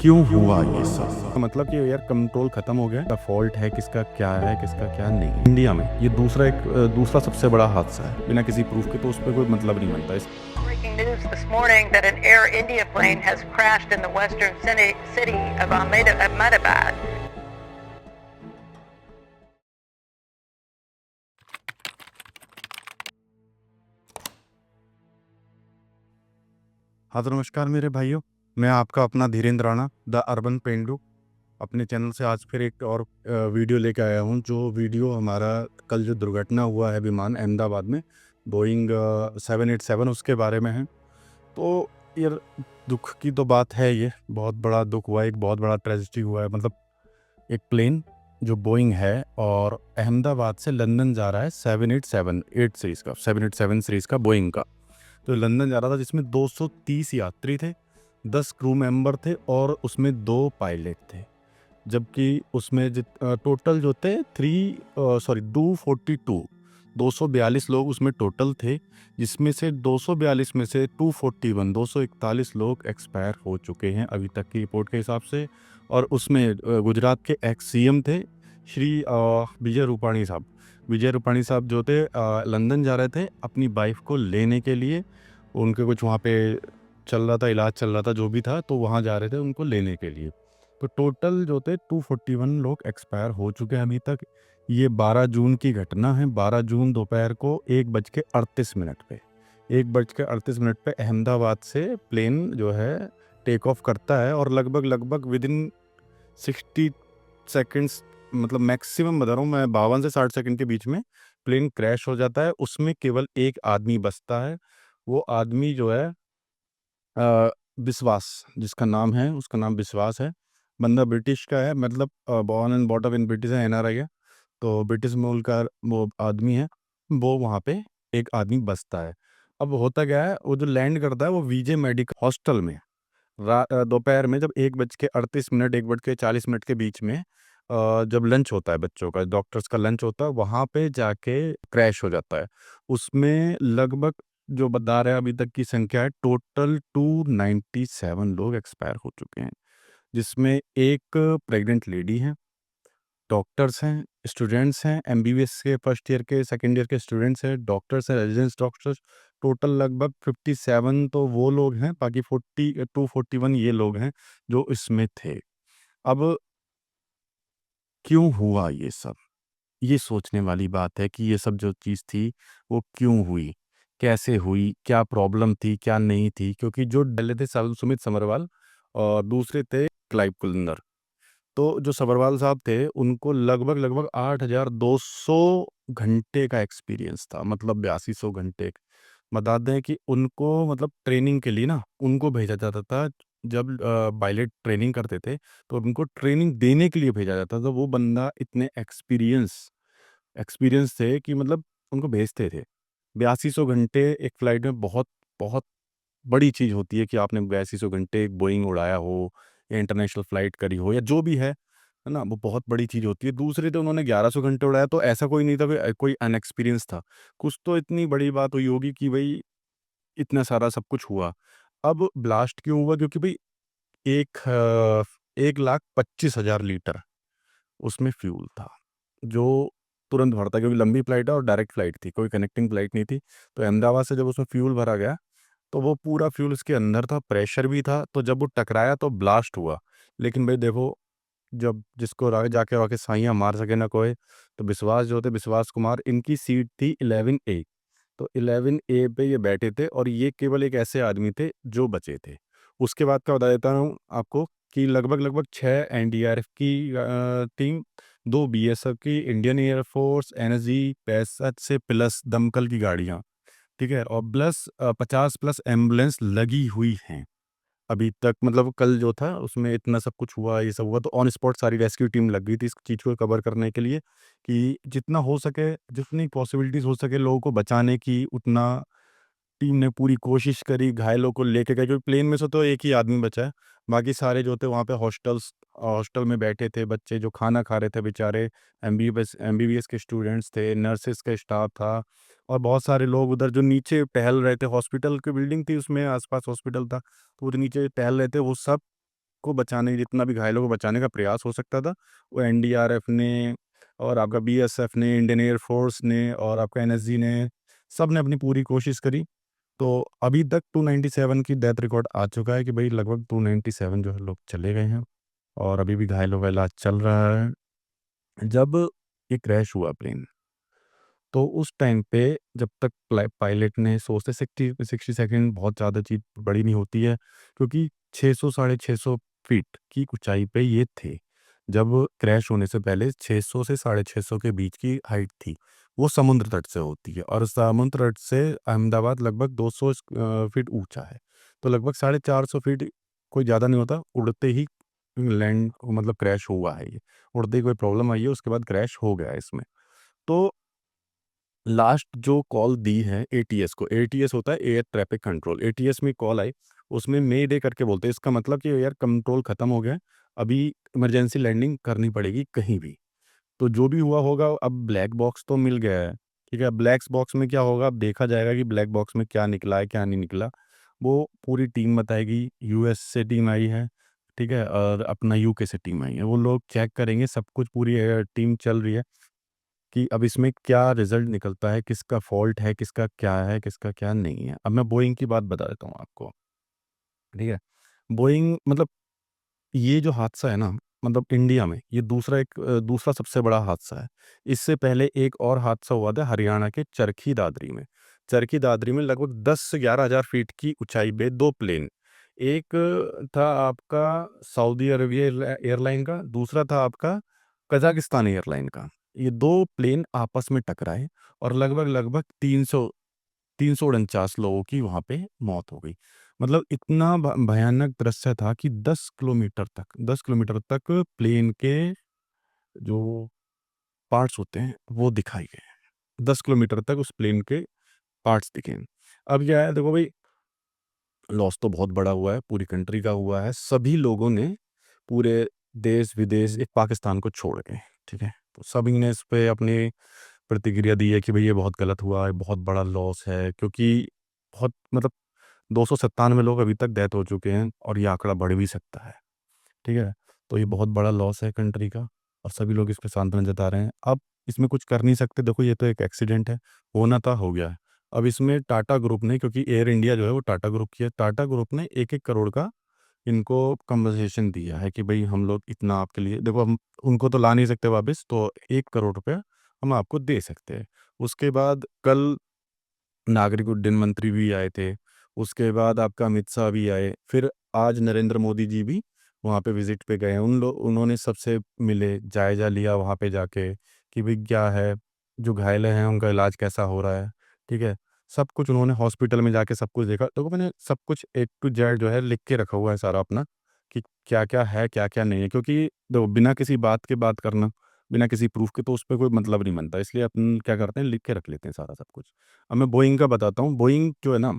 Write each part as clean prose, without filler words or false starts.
क्यों हुआ ये सब? मतलब कि यार कंट्रोल खत्म हो गया। फॉल्ट है किसका क्या है किसका क्या नहीं। इंडिया में ये दूसरा सबसे बड़ा हादसा है बिना किसी प्रूफ के, तो उस पर कोई मतलब नहीं बनता। Breaking news this morning that an Air India plane has crashed in the western city of Ahmedabad. हाँ तो नमस्कार मेरे भाइयों, मैं आपका अपना धीरेन्द्र राणा द अर्बन पेंडू अपने चैनल से आज फिर एक और वीडियो लेके आया हूँ। जो वीडियो हमारा कल जो दुर्घटना हुआ है विमान अहमदाबाद में, बोइंग 787, उसके बारे में है। तो यार दुख की तो बात है, ये बहुत बड़ा दुख हुआ है, एक बहुत बड़ा ट्रेजिडी हुआ है। मतलब एक प्लेन जो बोइंग है और अहमदाबाद से लंदन जा रहा है, 787 सीरीज़ का बोइंग का, तो लंदन जा रहा था, जिसमें 230 यात्री थे, 10 क्रू मेंबर थे और उसमें 2 पायलट थे। जबकि उसमें टोटल जो थे 242 लोग उसमें टोटल थे, जिसमें से 242 में से 241 लोग एक्सपायर हो चुके हैं अभी तक की रिपोर्ट के हिसाब से। और उसमें गुजरात के एक्स सीएम थे श्री विजय रूपाणी साहब जो थे, लंदन जा रहे थे अपनी वाइफ को लेने के लिए। उनके कुछ वहाँ पे चल रहा था, इलाज चल रहा था, जो भी था, तो वहाँ जा रहे थे उनको लेने के लिए। तो टोटल जो थे 241 लोग एक्सपायर हो चुके हैं अभी तक। ये 12 जून की घटना है। 12 जून दोपहर को 1:38 पे 1:38 पे अहमदाबाद से प्लेन जो है टेक ऑफ करता है और लगभग विद इन 60 सेकेंड्स, मतलब मैक्सिमम बता रहा हूँ मैं, 52 से 60 सेकंड के बीच में प्लेन क्रैश हो जाता है। उसमें केवल एक आदमी बचता है। वो आदमी जो है विश्वास, जिसका नाम है, उसका नाम विश्वास है। बंदा ब्रिटिश का है, मतलब born and bought up in British है, एनआरआई है, तो ब्रिटिश मूल का वो आदमी है। वो वहाँ पे एक आदमी बचता है। अब होता क्या है, वो जो लैंड करता है वो विजय मेडिकल हॉस्टल में दोपहर में, जब 1:38 1:40 के बीच में, जब लंच होता है बच्चों का, डॉक्टर्स का लंच होता है, वहाँ पे जाके क्रैश हो जाता है। उसमें लगभग जो बता रहे हैं अभी तक की संख्या है, टोटल 297 लोग एक्सपायर हो चुके हैं, जिसमें एक प्रेग्नेंट लेडी है, डॉक्टर्स हैं, स्टूडेंट्स हैं, एमबीबीएस के फर्स्ट ईयर के सेकंड ईयर के स्टूडेंट्स हैं, डॉक्टर्स हैं, रेजिडेंस डॉक्टर्स। टोटल लगभग 57 तो वो लोग हैं, बाकी 241 ये लोग हैं जो इसमें थे। अब क्यों हुआ ये सब? ये सोचने वाली बात है कि ये सब जो चीज़ थी वो क्यों हुई, कैसे हुई, क्या प्रॉब्लम थी, क्या नहीं थी। क्योंकि जो पहले थे सुमित समरवाल और दूसरे थे क्लाइव कुलंदर। तो जो सबरवाल साहब थे उनको लगभग 8,200 घंटे का एक्सपीरियंस था, मतलब 8200 घंटे। बता दें कि उनको, मतलब ट्रेनिंग के लिए ना, उनको भेजा जाता था। जब पायलट ट्रेनिंग करते थे तो उनको ट्रेनिंग देने के लिए भेजा जाता था। वो बंदा इतने एक्सपीरियंस थे कि मतलब उनको भेजते थे। 8200 घंटे एक फ्लाइट में बहुत बहुत बड़ी चीज़ होती है कि आपने 8200 घंटे एक बोइंग उड़ाया हो या इंटरनेशनल फ्लाइट करी हो या जो भी है ना, वो बहुत बड़ी चीज़ होती है। दूसरे तो उन्होंने 1100 घंटे उड़ाया, तो ऐसा कोई नहीं था कि कोई अनएक्सपीरियंस था। कुछ तो इतनी बड़ी बात हुई होगी कि भई इतना सारा सब कुछ हुआ। अब ब्लास्ट क्यों हुआ? क्योंकि भई 1,25,000 लीटर उसमें फ्यूल था, जो तुरंत भरता, क्योंकि लंबी फ्लाइट है और डायरेक्ट फ्लाइट थी, कोई कनेक्टिंग फ्लाइट नहीं थी। तो अहमदाबाद से जब उसमें फ्यूल भरा गया तो वो पूरा फ्यूल उसके अंदर था, प्रेशर भी था, तो जब वो टकराया तो ब्लास्ट हुआ। लेकिन भाई देखो, जब जिसको आगे जाके वाके साइयाँ मार सके ना कोई, तो विश्वास जो थे, विश्वास कुमार, इनकी सीट थी 11A। तो 11A पे ये बैठे थे और ये केवल एक ऐसे आदमी थे जो बचे थे। उसके बाद का बता देता हूँ आपको कि लगभग 6 एनडीआरएफ की टीम, 2 बीएसएफ की, इंडियन एयरफोर्स, एनएसजी, 65 से प्लस दमकल की गाड़ियाँ, ठीक है, और प्लस 50 प्लस एम्बुलेंस लगी हुई हैं अभी तक। मतलब कल जो था उसमें इतना सब कुछ हुआ, ये सब हुआ, तो ऑन स्पॉट सारी रेस्क्यू टीम लग गई थी इस चीज़ को कवर करने के लिए कि जितना हो सके, जितनी पॉसिबिलिटीज़ हो सके लोगों को बचाने की, उतना टीम ने पूरी कोशिश करी। घायलों को लेके गए, क्योंकि प्लेन में से तो एक ही आदमी बचा है, बाकी सारे जो थे वहाँ पे हॉस्टल में बैठे थे बच्चे जो खाना खा रहे थे बेचारे। एमबीबीएस के स्टूडेंट्स थे, नर्सेस का स्टाफ था और बहुत सारे लोग उधर जो नीचे टहल रहे थे। हॉस्पिटल की बिल्डिंग थी, उसमें आसपास हॉस्पिटल था, तो वो जो नीचे टहल रहे थे वो सब को बचाने, जितना भी घायलों को बचाने का प्रयास हो सकता था, वो एनडीआरएफ ने और आपका बीएसएफ ने, इंडियन एयर फोर्स ने और आपका एनएसजी ने, सब ने अपनी पूरी कोशिश करी। तो अभी तक 297 की डेथ रिकॉर्ड आ चुका है कि भाई लगभग 297 जो है लोग चले गए हैं और अभी भी घायलों का इलाज चल रहा है। जब ये क्रैश हुआ प्लेन, तो उस टाइम पे जब तक पायलट ने सोचते 60 सेकंड बहुत ज़्यादा चीज़ बड़ी नहीं होती है, क्योंकि 600 साढ़े 600 फीट की ऊंचाई पे ये थे। जब क्रैश होने से पहले 600 से साढ़े 600 के बीच की हाइट थी, वो समुद्र तट से होती है और समुद्र तट से अहमदाबाद लगभग 200 फीट ऊंचा है। तो लगभग 450 फीट कोई ज़्यादा नहीं होता, उड़ते ही लैंड मतलब क्रैश हुआ है ये। उड़ते ही कोई प्रॉब्लम आई है, उसके बाद क्रैश हो गया है इसमें। तो लास्ट जो कॉल दी है एटीएस को, एटीएस होता है एयर ट्रैफिक कंट्रोल, एटीएस में कॉल आई, उसमें मे डे करके बोलते हैं। इसका मतलब कि यार कंट्रोल खत्म हो गया है, अभी इमरजेंसी लैंडिंग करनी पड़ेगी कहीं भी। तो जो भी हुआ होगा, अब ब्लैक बॉक्स तो मिल गया है, ठीक है। ब्लैक बॉक्स में क्या होगा, अब देखा जाएगा कि ब्लैक बॉक्स में क्या निकला है क्या नहीं निकला, वो पूरी टीम बताएगी। यूएस से टीम आई है, ठीक है, और अपना यूके से टीम आई है, वो लोग चेक करेंगे सब कुछ, पूरी टीम चल रही है कि अब इसमें क्या रिजल्ट निकलता है, किसका फॉल्ट है, किसका क्या नहीं है। अब मैं बोइंग की बात बता देता हूँ आपको, ठीक है। बोइंग मतलब ये जो हादसा है ना, मतलब इंडिया में ये दूसरा सबसे बड़ा हादसा है। इससे पहले एक और हादसा हुआ था हरियाणा के चरखी दादरी में। चरखी दादरी में लगभग 10 से 11,000 फीट की ऊंचाई पे दो प्लेन, एक था आपका सऊदी अरबिया एयरलाइन का, दूसरा था आपका कजाकिस्तान एयरलाइन का। ये दो प्लेन आपस में टकराए और लगभग लगभग 349 लोगों की वहाँ पे मौत हो गई। मतलब इतना भयानक दृश्य था कि 10 किलोमीटर तक प्लेन के जो पार्ट्स होते हैं वो दिखाई गए। 10 किलोमीटर तक उस प्लेन के पार्ट्स दिखे। अब क्या है, देखो भाई, लॉस तो बहुत बड़ा हुआ है, पूरी कंट्री का हुआ है, सभी लोगों ने पूरे देश विदेश एक पाकिस्तान को छोड़ के, ठीक है, तो सभी ने इस पे अपनी प्रतिक्रिया दी है कि भाई ये बहुत गलत हुआ है, बहुत बड़ा लॉस है, क्योंकि बहुत मतलब 297 लोग अभी तक डेथ हो चुके हैं और ये आंकड़ा बढ़ भी सकता है, ठीक है। तो ये बहुत बड़ा लॉस है कंट्री का और सभी लोग इस पे सांत्वना जता रहे हैं। अब इसमें कुछ कर नहीं सकते, देखो ये तो एक एक्सीडेंट है, होना था हो गया है। अब इसमें टाटा ग्रुप ने, क्योंकि एयर इंडिया जो है वो टाटा ग्रुप की है, टाटा ग्रुप ने 1-1 करोड़ का इनको कंपनसेशन दिया है कि भाई हम लोग इतना आपके लिए, देखो हम उनको तो ला नहीं सकते वापस, तो 1 करोड़ रुपया हम आपको दे सकते हैं। उसके बाद कल नागरिक उड्डयन मंत्री भी आए थे, उसके बाद आपका अमित शाह भी आए, फिर आज नरेंद्र मोदी जी भी वहाँ पे विजिट पे गए हैं। उन्होंने सबसे मिले, जायजा लिया वहाँ पे जाके कि भाई क्या है, जो घायल हैं उनका इलाज कैसा हो रहा है, ठीक है। सब कुछ उन्होंने हॉस्पिटल में जाके सब कुछ देखा, तो मैंने सब कुछ A to Z जो है लिख के रखा हुआ है सारा अपना, कि क्या क्या है क्या क्या नहीं है, क्योंकि देखो बिना किसी बात के बात करना, बिना किसी प्रूफ के, तो उस पर कोई मतलब नहीं बनता, इसलिए अपन क्या करते हैं, लिख के रख लेते हैं सारा सब कुछ। अब मैं बोइंग का बताता हूँ। बोइंग जो है ना,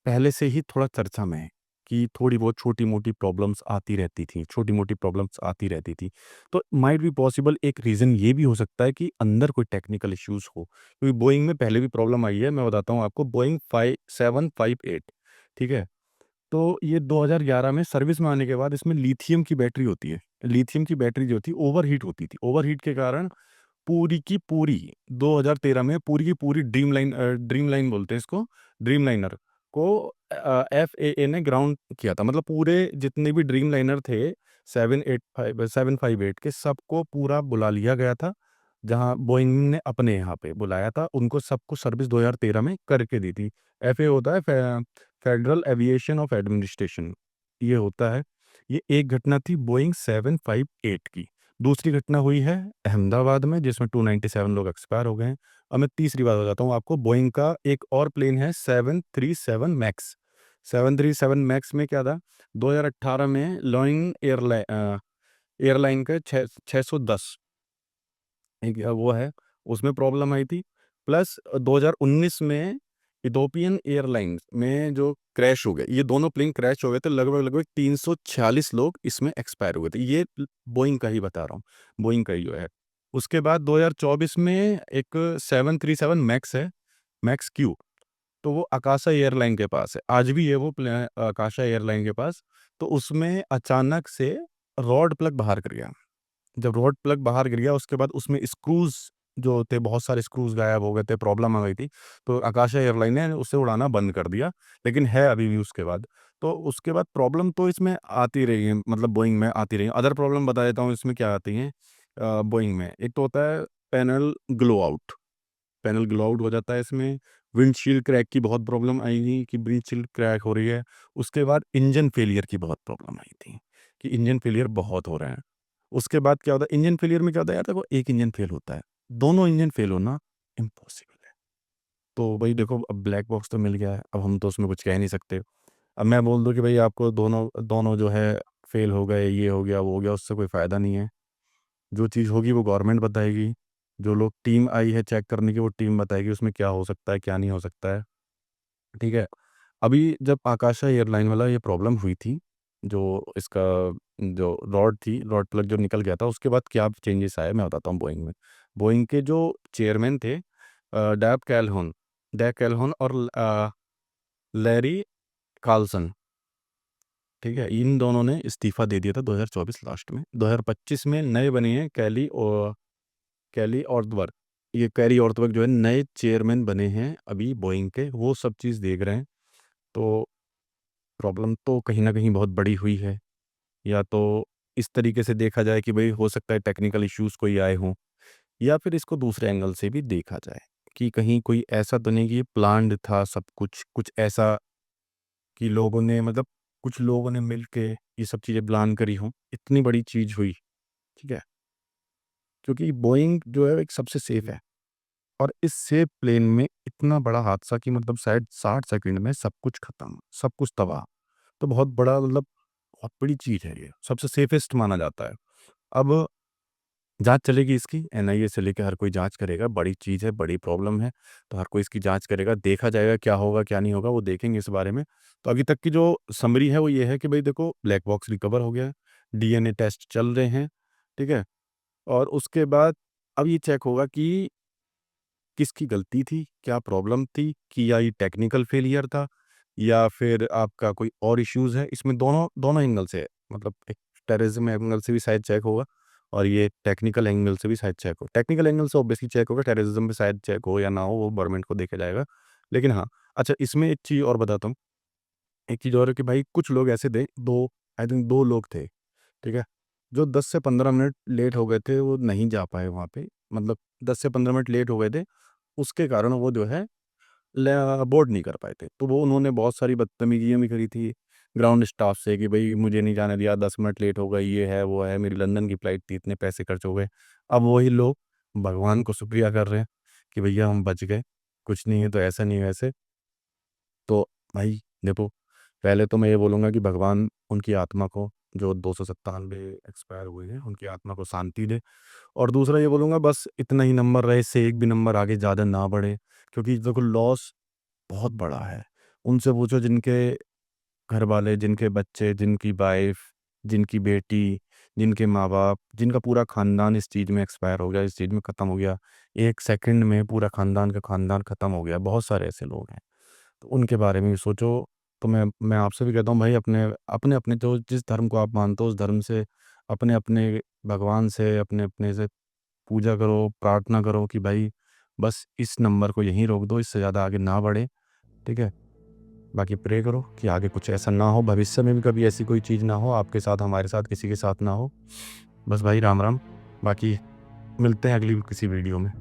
पहले से ही थोड़ा चर्चा में है कि थोड़ी बहुत छोटी-मोटी प्रॉब्लम्स आती रहती थी, छोटी-मोटी प्रॉब्लम्स आती रहती थी। तो माइट बी पॉसिबल एक रीज़न ये भी हो सकता है कि अंदर कोई टेक्निकल इश्यूज़ हो, क्योंकि बोइंग में पहले भी प्रॉब्लम आई है। मैं बताता हूँ आपको, बोइंग 5758, ठीक है? तो ये 2011 में सर्विस में आने के बाद इसमें लिथियम की बैटरी होती है। लिथियम की बैटरी जो थी ओवरहीट होती थी। ओवरहीट के कारण पूरी की पूरी 2013 में पूरी की पूरी ड्रीमलाइन बोलते हैं इसको, ड्रीमलाइनर को एफएए ने ग्राउंड किया था। मतलब पूरे जितने भी ड्रीमलाइनर थे 758 के, सबको पूरा बुला लिया गया था। जहां बोइंग ने अपने यहाँ पे बुलाया था, उनको सबको सर्विस 2013 में करके दी थी। एफए होता है फेडरल एविएशन ऑफ एडमिनिस्ट्रेशन, ये होता है। ये एक घटना थी बोइंग 758 की। दूसरी घटना हुई है अहमदाबाद में, जिसमें 297 लोग एक्सपायर हो गए हैं। अब मैं तीसरी बात बताता हूँ आपको, बोइंग का एक और प्लेन है 737 मैक्स। 737 मैक्स में क्या था, 2018 में लॉइन एयरलाइन का 610 एक वो है, उसमें प्रॉब्लम आई थी। प्लस 2019 में इथोपियन एयरलाइंस में जो क्रैश हो गया, ये दोनों प्लेन क्रैश हो गए थे, लगभग लगभग 346 लोग इसमें एक्सपायर हुए थे। ये बोइंग का ही बता रहा हूँ, बोइंग का ही जो है। उसके बाद 2024 में एक 737 मैक्स है, मैक्स क्यू, तो वो आकाशा एयरलाइन के पास है। आज भी है वो आकाशा एयरलाइन के पास। तो उसमें अचानक से रॉड प्लग बाहर गिर गया। जब रॉड प्लग बाहर गिर गया उसके बाद उसमें स्क्रूज़ जो थे, बहुत सारे स्क्रूज़ गायब हो गए थे, प्रॉब्लम आ गई थी। तो आकाशा एयरलाइन ने उसे उड़ाना बंद कर दिया, लेकिन है अभी भी उसके बाद। तो उसके बाद प्रॉब्लम तो इसमें आती रही है, मतलब बोइंग में आती रही है। अदर प्रॉब्लम बता देता हूँ इसमें क्या आती हैं बोइंग में। एक तो होता है panel glow out, panel glow out हो जाता है इसमें। विंडशील्ड क्रैक की बहुत प्रॉब्लम आई थी कि विंडशील्ड क्रैक हो रही है। उसके बाद इंजन फेलियर की बहुत प्रॉब्लम आई थी कि इंजन फेलियर बहुत हो रहे हैं। उसके बाद क्या होता है इंजन फेलियर में, क्या होता है यार, देखो एक इंजन फेल होता है, दोनों इंजन फेल होना इम्पॉसिबल है। तो भाई देखो, अब ब्लैक बॉक्स तो मिल गया है, अब हम तो उसमें कुछ कह नहीं सकते। अब मैं बोल दूं कि भाई आपको दोनों दोनों जो है फेल हो गए, ये हो गया वो हो गया, उससे कोई फ़ायदा नहीं है। जो चीज़ होगी वो गवर्नमेंट बताएगी। जो लोग टीम आई है चेक करने की, वो टीम बताएगी उसमें क्या हो सकता है क्या नहीं हो सकता है। ठीक है। अभी जब आकाशा एयरलाइन वाला ये प्रॉब्लम हुई थी, जो इसका जो रॉड थी, रॉड प्लग जो निकल गया था, उसके बाद क्या चेंजेस आए मैं बताता हूँ बोइंग में। बोइंग के जो चेयरमैन थे डैब कैलहोन और लैरी कार्लसन, ठीक है, इन दोनों ने इस्तीफा दे दिया था 2024 लास्ट में। 2025 में नए बने हैं कैली ऑर्थवर्क। ये कैरी ऑर्थवर्क जो है नए चेयरमैन बने हैं अभी बोइंग के, वो सब चीज़ देख रहे हैं। तो प्रॉब्लम तो कहीं न कहीं बहुत बड़ी हुई है। या तो इस तरीके से देखा जाए कि भई हो सकता है टेक्निकल इश्यूज़ कोई आए हों, या फिर इसको दूसरे एंगल से भी देखा जाए कि कहीं कोई ऐसा तो नहीं कि ये प्लान्ड था सब कुछ, कुछ ऐसा कि लोगों ने, मतलब कुछ लोगों ने मिल के ये सब चीज़ें प्लान करी हों, इतनी बड़ी चीज़ हुई, ठीक है? क्योंकि बोइंग जो है एक सबसे सेफ है, और इस सेफ प्लेन में इतना बड़ा हादसा कि मतलब शायद 60 सेकंड में सब कुछ खत्म, सब कुछ तबाह। तो बहुत बड़ा, मतलब बहुत बड़ी चीज़ है ये, सबसे सेफेस्ट माना जाता है। अब जाँच चलेगी इसकी, एनआईए से लेके हर कोई जाँच करेगा, बड़ी चीज़ है, बड़ी प्रॉब्लम है, तो हर कोई इसकी जाँच करेगा, देखा जाएगा क्या होगा, क्या नहीं होगा, वो देखेंगे इस बारे में। तो अभी तक की जो समरी है वो ये है कि भई देखो, ब्लैक बॉक्स रिकवर हो गया है, डीएनए टेस्ट चल रहे हैं, ठीक है? और उसके बाद अब ये चेक होगा कि किसकी गलती थी, क्या प्रॉब्लम थी, कि या ये टेक्निकल फेलियर था, या फिर आपका कोई और इश्यूज़ है। इसमें दोनों दोनों एंगल से है, मतलब एक टेररिज़्म एंगल से भी शायद चेक होगा, और ये टेक्निकल एंगल से भी शायद चेक हो। टेक्निकल एंगल से ऑब्वियसली चेक होगा, टेररिज़्म पे शायद चेक हो या ना हो, वो गवर्नमेंट को देखा जाएगा। लेकिन हाँ, अच्छा इसमें एक चीज़ और बताता हूँ, एक चीज़ और है कि भाई कुछ लोग ऐसे थे, 2 आई थिंक 2 लोग थे, ठीक है? जो 10 से 15 मिनट लेट हो गए थे, वो नहीं जा पाए वहाँ पे, मतलब 10 से 15 मिनट लेट हो गए थे, उसके कारण वो जो है बोर्ड नहीं कर पाए थे। तो वो उन्होंने बहुत सारी बदतमीज़ियाँ भी करी थी ग्राउंड स्टाफ से कि भई मुझे नहीं जाने दिया, 10 मिनट लेट हो गई, ये है, वो है, मेरी लंदन की फ्लाइट थी, इतने पैसे खर्च हो गए। अब वही लोग भगवान को शुक्रिया कर रहे हैं कि भैया हम बच गए, कुछ नहीं है तो ऐसा नहीं वैसे। तो भाई देखो, पहले तो मैं ये बोलूँगा कि भगवान उनकी आत्मा को, जो 297 एक्सपायर हुए हैं, उनकी आत्मा को शांति दे। और दूसरा ये बोलूँगा, बस इतना ही नंबर रहे, इससे एक भी नंबर आगे ज़्यादा ना बढ़े, क्योंकि देखो लॉस बहुत बड़ा है। उनसे पूछो जिनके घरवाले, जिनके बच्चे, जिनकी वाइफ़, जिनकी बेटी, जिनके माँ-बाप, जिनका पूरा ख़ानदान इस चीज़ में एक्सपायर हो गया, इस चीज़ में ख़त्म हो गया। 1 सेकंड में पूरा ख़ानदान का ख़ानदान ख़त्म हो गया। बहुत सारे ऐसे लोग हैं। तो उनके बारे में भी सोचो। तो मैं आपसे भी कहता हूँ भाई, अपने-अपने जो जिस धर्म को आप मानते हो उस धर्म से, अपने-अपने भगवान से, अपने-अपने से पूजा करो, प्रार्थना करो कि भाई बस इस नंबर को यहीं रोक दो, इससे ज़्यादा आगे ना बढ़े, ठीक है? बाकी प्रे करो कि आगे कुछ ऐसा ना हो, भविष्य में भी कभी ऐसी कोई चीज़ ना हो, आपके साथ, हमारे साथ, किसी के साथ ना हो। बस भाई राम-राम। बाकी मिलते हैं अगली किसी वीडियो में।